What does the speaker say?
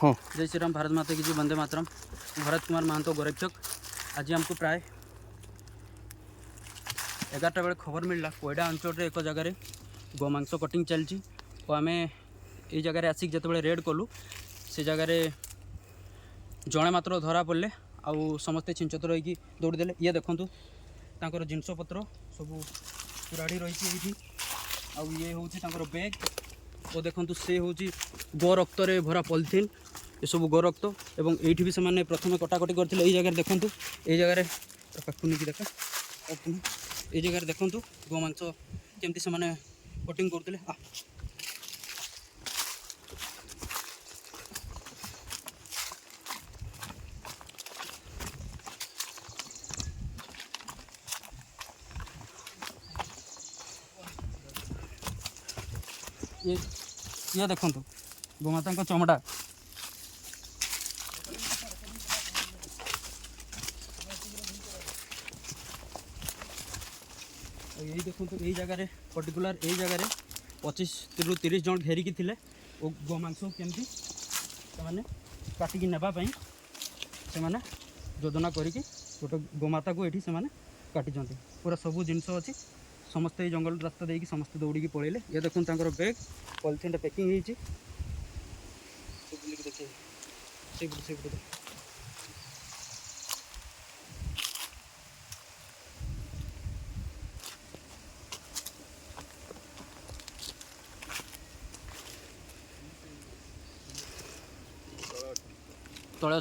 हाँ जय श्री राम, भारत माता की जय, वंदे मातरम। भरत कुमार महांतो गोरक्षक। आज आमको प्राय 11टा बेले खबर मिलला कोयडा अंचल एक जगार गोमांस कटिंग चलती और आम ये जगह आसिक जिते रेड कलु से जगार जड़े मात्र धरा पड़े आउ समस्ते छिंचत रही दौड़ीदे। ये देखूँ तांकर जिनसपत्र सब पुराड़ी रही आउ ये हूँ बैग और देखु से हूँ गो रक्त भरा पॉलिथिन ये सब गो रक्त एवं ये भी से प्रथम कटाकटी करते ये जगह देखूँ ये जगह पाखुनी की देखा ये जगह देखूँ गोमांस केमती से कटिंग करते। ये देखो गोमाता का चमड़ा यही देखो यही जगह पर्टिकुलर यही जगह 25 ରୁ 30 जन घेरिकी थे और गोमांस केमती से काटिकी नापी से योजना करिकी गोटे गोमाता को ये काटी पूरा सब जिनस अच्छी समस्ते जंगल रास्ता देकी समस्ते दौड़ी पड़े। ये देखो बैग पॉलिथिन पैकिंग देखिए।